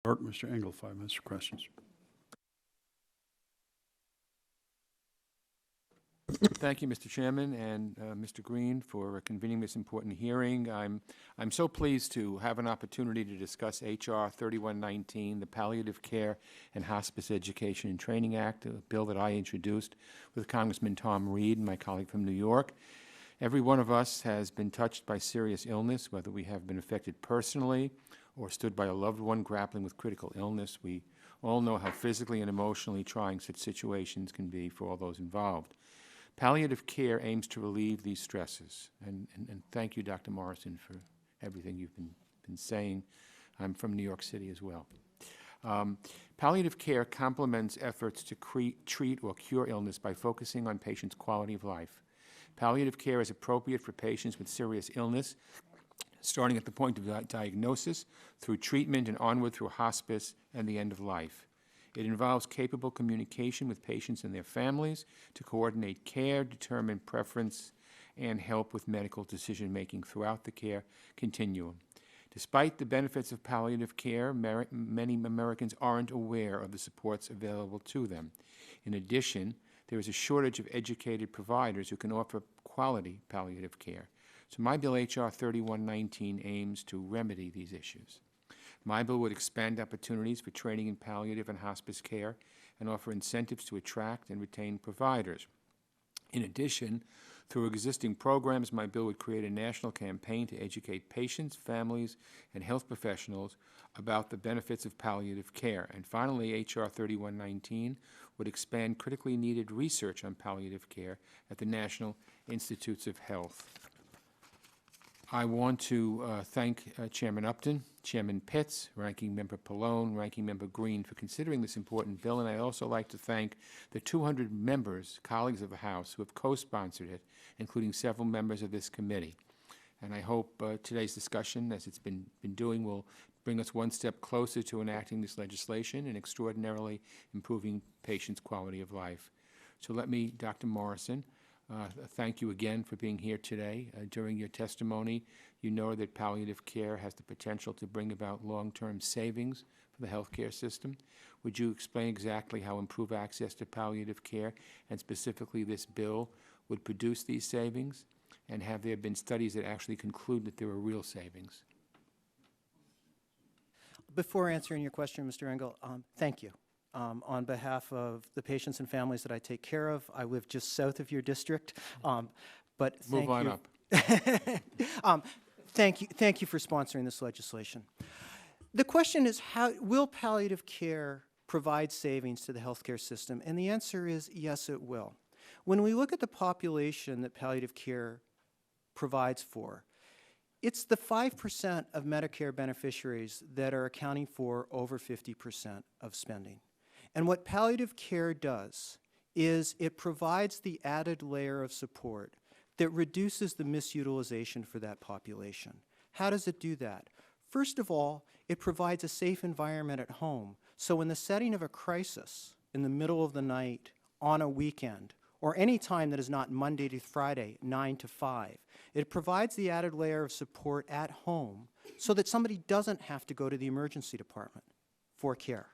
Mr. Engel, 5 minutes for questions. Thank you, Mr. Chairman, and Mr. Green for convening this important hearing. I'm so pleased to have an opportunity to discuss H.R. 3119, the Palliative Care and Hospice Education and Training Act, a bill that I introduced with Congressman Tom Reed, my colleague from New York. Every one of us has been touched by serious illness, whether we have been affected personally or stood by a loved one grappling with critical illness. We all know how physically and emotionally trying such situations can be for all those involved. Palliative care aims to relieve these stresses, and thank you, Dr. Morrison, for everything you've been saying. I'm from New York City as well. Palliative care complements efforts to treat or cure illness by focusing on patients' quality of life. Palliative care is appropriate for patients with serious illness, starting at the point of diagnosis, through treatment, and onward through hospice and the end of life. It involves capable communication with patients and their families to coordinate care, determine preference, and help with medical decision-making throughout the care continuum. Despite the benefits of palliative care, many Americans aren't aware of the supports available to them. In addition, there is a shortage of educated providers who can offer quality palliative care. So my bill, H.R. 3119, aims to remedy these issues. My bill would expand opportunities for training in palliative and hospice care and offer incentives to attract and retain providers. In addition, through existing programs, my bill would create a national campaign to educate patients, families, and health professionals about the benefits of palliative care. And finally, H.R. 3119 would expand critically needed research on palliative care at the National Institutes of Health. I want to thank Chairman Upton, Chairman Pitts, Ranking Member Pallone, Ranking Member Green for considering this important bill, and I'd also like to thank the 200 members, colleagues of the House, who have co-sponsored it, including several members of this committee. And I hope today's discussion, as it's been doing, will bring us one step closer to enacting this legislation and extraordinarily improving patients' quality of life. So let me, Dr. Morrison, thank you again for being here today. During your testimony, you know that palliative care has the potential to bring about long-term savings for the healthcare system. Would you explain exactly how improved access to palliative care, and specifically this bill, would produce these savings? And have there been studies that actually conclude that there are real savings? Before answering your question, Mr. Engel, thank you. On behalf of the patients and families that I take care of, I live just south of your district, but thank Move on you. up. Thank you for sponsoring this legislation. The question is, how will palliative care provide savings to the healthcare system? And the answer is yes, it will. When we look at the population that palliative care provides for, it's the 5% of Medicare beneficiaries that are accounting for over 50% of spending. And what palliative care does is it provides the added layer of support that reduces the misutilization for that population. How does it do that? First of all, it provides a safe environment at home. So in the setting of a crisis, in the middle of the night, on a weekend, or any time that is not Monday to Friday, 9 to 5, it provides the added layer of support at home so that somebody doesn't have to go to the emergency department for care.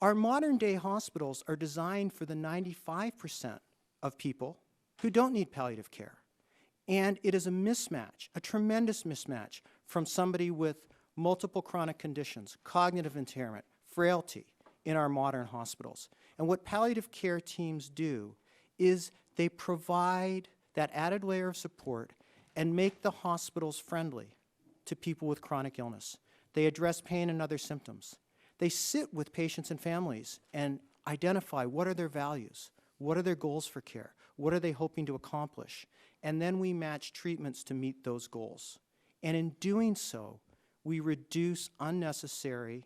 Our modern day hospitals are designed for the 95% of people who don't need palliative care. And it is a mismatch, a tremendous mismatch, from somebody with multiple chronic conditions, cognitive impairment, frailty in our modern hospitals. And what palliative care teams do is they provide that added layer of support and make the hospitals friendly to people with chronic illness. They address pain and other symptoms. They sit with patients and families and identify what are their values, what are their goals for care, what are they hoping to accomplish, and then we match treatments to meet those goals. And in doing so, we reduce unnecessary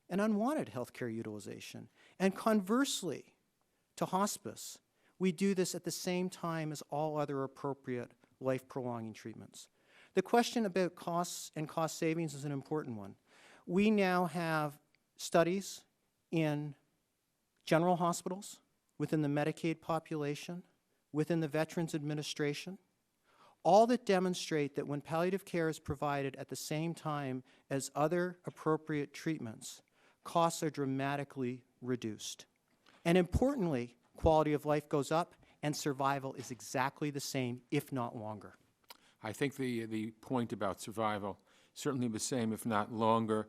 and unwanted healthcare utilization. And conversely to hospice, we do this at the same time as all other appropriate life-prolonging treatments. The question about costs and cost savings is an important one. We now have studies in general hospitals, within the Medicaid population, within the Veterans Administration, all that demonstrate that when palliative care is provided at the same time as other appropriate treatments, costs are dramatically reduced. And importantly, quality of life goes up and survival is exactly the same, if not longer. I think the point about survival, certainly the same, if not longer.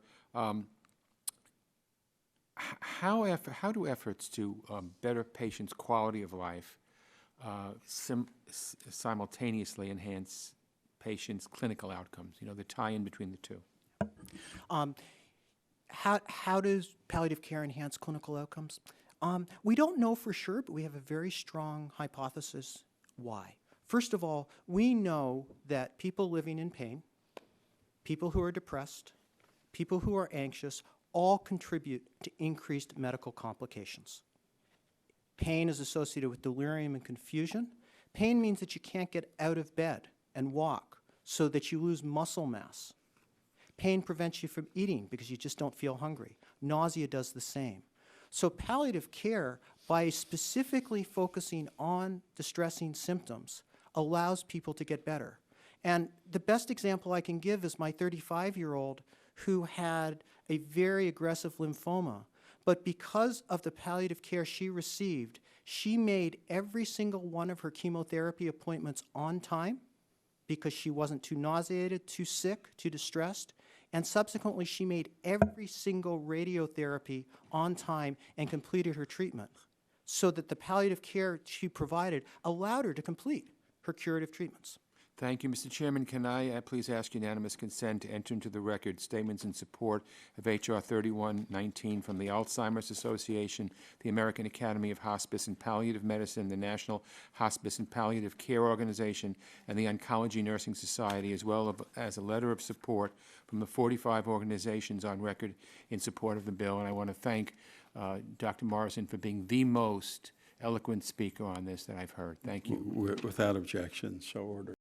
How do efforts to better patients' quality of life simultaneously enhance patients' clinical outcomes? You know, the tie-in between the two. How does palliative care enhance clinical outcomes? We don't know for sure, but we have a very strong hypothesis why. First of all, we know that people living in pain, people who are depressed, people who are anxious, all contribute to increased medical complications. Pain is associated with delirium and confusion. Pain means that you can't get out of bed and walk, so that you lose muscle mass. Pain prevents you from eating because you just don't feel hungry. Nausea does the same. So palliative care, by specifically focusing on distressing symptoms, allows people to get better. And the best example I can give is my 35-year-old who had a very aggressive lymphoma. But because of the palliative care she received, she made every single one of her chemotherapy appointments on time because she wasn't too nauseated, too sick, too distressed. And subsequently, she made every single radiotherapy on time and completed her treatment, so that the palliative care she provided allowed her to complete her curative treatments. Thank you, Mr. Chairman. Can I please ask unanimous consent to enter into the record statements in support of H.R. 3119 from the Alzheimer's Association, the American Academy of Hospice and Palliative Medicine, the National Hospice and Palliative Care Organization, and the Oncology Nursing Society, as well as a letter of support from the 45 organizations on record in support of the bill. And I want to thank Dr. Morrison for being the most eloquent speaker on this that I've heard. Thank you. Without objection, so ordered.